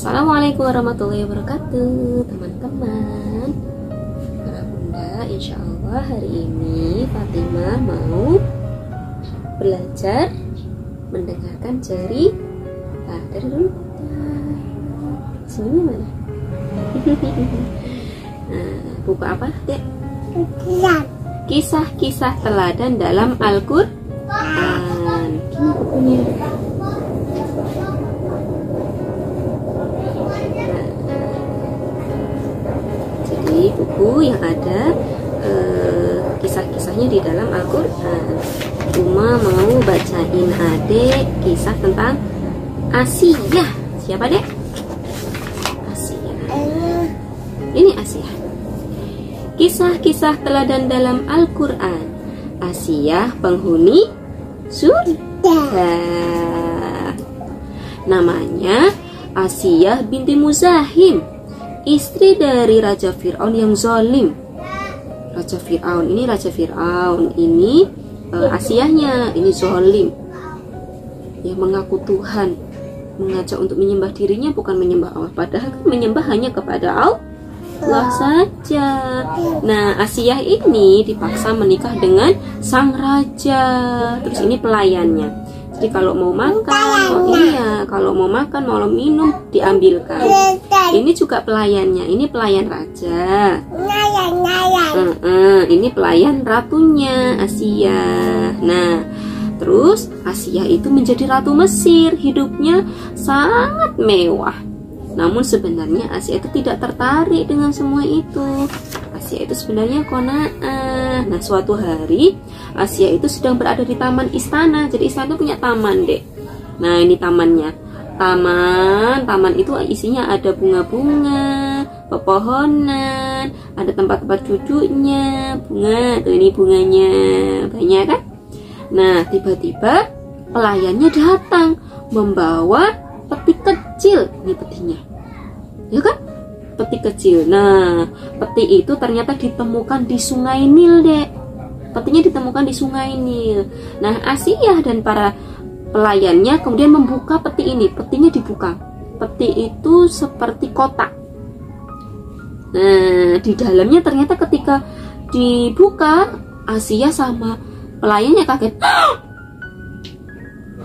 Assalamualaikum warahmatullahi wabarakatuh, teman-teman. Para bunda, insya Allah hari ini Fatimah mau belajar mendengarkan cerita. Dari dulu, semuanya mana? Nah, buku apa, Dek? Kisah-kisah teladan dalam Al-Quran. Gimana bukunya? Jadi buku yang ada kisah-kisahnya di dalam Al-Quran. Cuma mau bacain adik kisah tentang Asiyah. Siapa, Dek? Asiyah. Ini Asiyah. Kisah-kisah teladan dalam Al-Quran. Asiyah penghuni surga. Namanya Asiyah binti Muzahim, istri dari Raja Fir'aun yang zalim. Raja Fir'aun ini Asiyahnya ini zalim, yang mengaku Tuhan, mengajak untuk menyembah dirinya, bukan menyembah Allah, padahal kan menyembah hanya kepada Allah saja. Nah, Asiyah ini dipaksa menikah dengan sang raja. Terus ini pelayannya. Jadi kalau mau makan, kalau mau makan, mau minum diambilkan. Ini juga pelayannya. Ini pelayan raja. Ini pelayan ratunya Asiyah. Nah, terus Asiyah itu menjadi ratu Mesir. Hidupnya sangat mewah. Namun sebenarnya Asiyah itu tidak tertarik dengan semua itu. Asiyah itu sebenarnya qanaah. Nah, suatu hari Asiyah itu sedang berada di taman istana. Jadi istana itu punya taman, Dek. Nah, ini tamannya. Taman itu isinya ada bunga-bunga, pepohonan, ada tempat-tempat duduknya, bunga. Tuh, ini bunganya banyak kan? Nah, tiba-tiba pelayannya datang membawa peti kecil. Ini petinya, ya kan? Peti kecil. Nah, peti itu ternyata ditemukan di Sungai Nil, Dek. Petinya ditemukan di Sungai Nil. Nah, Asiyah dan para pelayannya kemudian membuka peti ini. Petinya dibuka. Peti itu seperti kotak. Nah, di dalamnya ternyata ketika dibuka, Asiyah sama pelayannya kaget.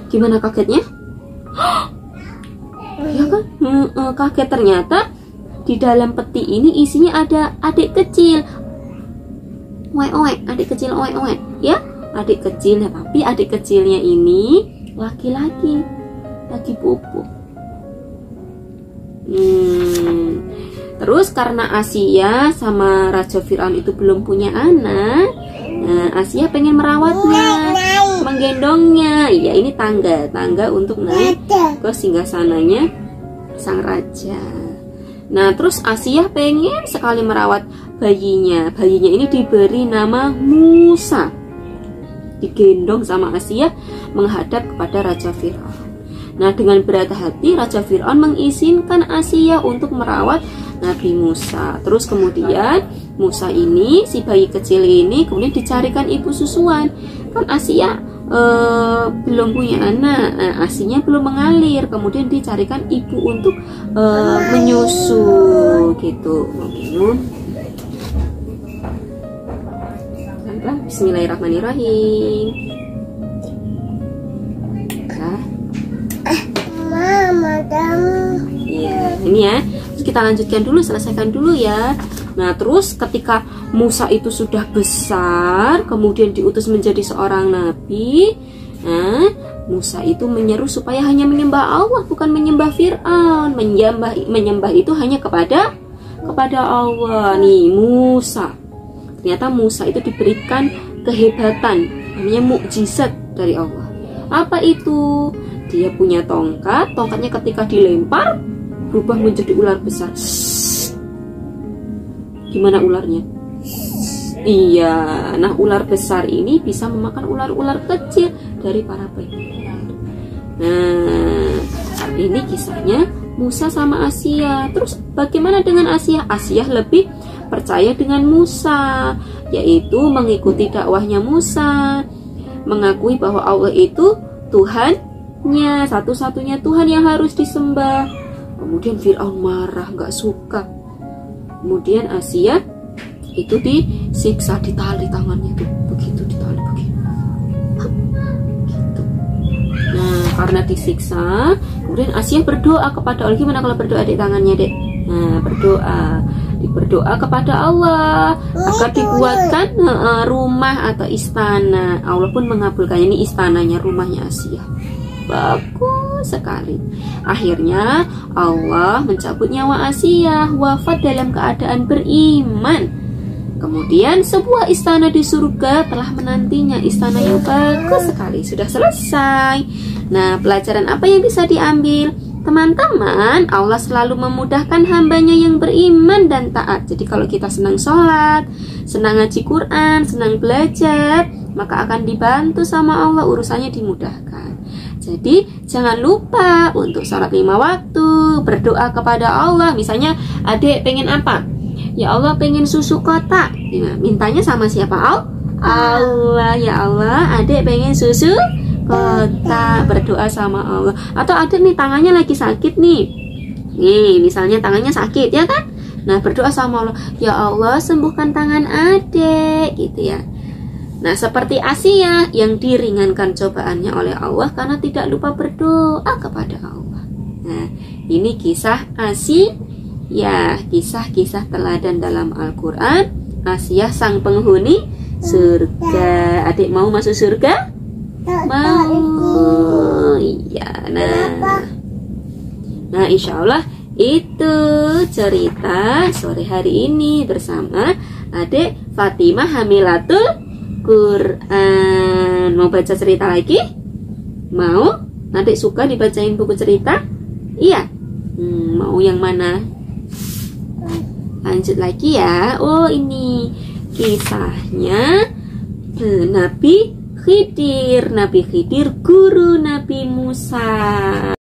Gimana kagetnya? Ya kan? Kaget, ternyata di dalam peti ini isinya ada adik kecil. Adik kecil ya, adik kecil. Nah, tapi adik kecilnya ini laki-laki, lagi pupuk. Terus karena Asiyah sama Raja Fir'aun itu belum punya anak, nah, Asiyah pengen merawatnya, menggendongnya. Ya, ini tangga untuk naik ke singgasananya sang raja. Nah, terus Asiyah pengen sekali merawat bayinya. Bayinya ini diberi nama Musa. Digendong sama Asiyah menghadap kepada Raja Fir'aun. Nah, dengan berat hati Raja Fir'aun mengizinkan Asiyah untuk merawat Nabi Musa. Terus kemudian Musa ini, si bayi kecil ini, kemudian dicarikan ibu susuan. Kan Asiyah belum punya anak, ASInya belum mengalir, kemudian dicarikan ibu untuk menyusu gitu. Minum. Bismillahirrahmanirrahim. Ya, ini ya. Terus kita lanjutkan dulu, selesaikan dulu ya. Nah, terus ketika Musa itu sudah besar, kemudian diutus menjadi seorang nabi. Nah, Musa itu menyeru supaya hanya menyembah Allah, bukan menyembah Fir'aun. Menyembah itu hanya kepada Allah. Nih, Musa. Ternyata Musa itu diberikan kehebatan, namanya mukjizat dari Allah. Apa itu? Dia punya tongkat. Tongkatnya ketika dilempar berubah menjadi ular besar. Gimana ularnya? Iya, nah ular besar ini bisa memakan ular-ular kecil dari para pengikut. Nah, ini kisahnya Musa sama Asiyah. Terus bagaimana dengan Asiyah? Asiyah lebih percaya dengan Musa, yaitu mengikuti dakwahnya Musa, mengakui bahwa Allah itu Tuhannya, satu-satunya Tuhan yang harus disembah. Kemudian Fir'aun marah, nggak suka. Kemudian Asia itu disiksa, ditali tangannya tuh, begitu ditali begitu. Gitu. Nah, karena disiksa, kemudian Asia berdoa kepada Allah. Gimana kalau berdoa di tangannya, Dek? Nah, berdoa kepada Allah agar dibuatkan rumah atau istana. Allah pun mengabulkannya. Ini istananya, rumahnya Asia. Bagus sekali. Akhirnya Allah mencabut nyawa Asia, wafat dalam keadaan beriman. Kemudian sebuah istana di surga telah menantinya. Istana yang bagus sekali. Sudah selesai. Nah, pelajaran apa yang bisa diambil? Teman-teman, Allah selalu memudahkan hambanya yang beriman dan taat. Jadi kalau kita senang sholat, senang ngaji Quran, senang belajar, maka akan dibantu sama Allah, urusannya dimudahkan. Jadi jangan lupa untuk sholat 5 waktu, berdoa kepada Allah. Misalnya adik pengen apa? Ya Allah pengen susu kotak. Mintanya sama siapa? Allah. Ya Allah, adik pengen susu kotak, berdoa sama Allah. Atau adik nih tangannya lagi sakit nih. Nih, misalnya tangannya sakit ya kan? Nah, berdoa sama Allah. Ya Allah, sembuhkan tangan adik gitu ya. Nah, seperti Asia yang diringankan cobaannya oleh Allah karena tidak lupa berdoa kepada Allah. Nah, ini kisah Asia, ya, kisah-kisah teladan dalam Al-Quran. Asia sang penghuni surga. Adik mau masuk surga? Mau. Iya. Nah, insya Allah itu cerita sore hari ini bersama adik Fatimah Hamilatul Quran. Mau baca cerita lagi? Mau? Adik suka dibacain buku cerita? Iya. Mau yang mana? Lanjut lagi ya. Oh, ini kisahnya Nabi Khidir, guru Nabi Musa.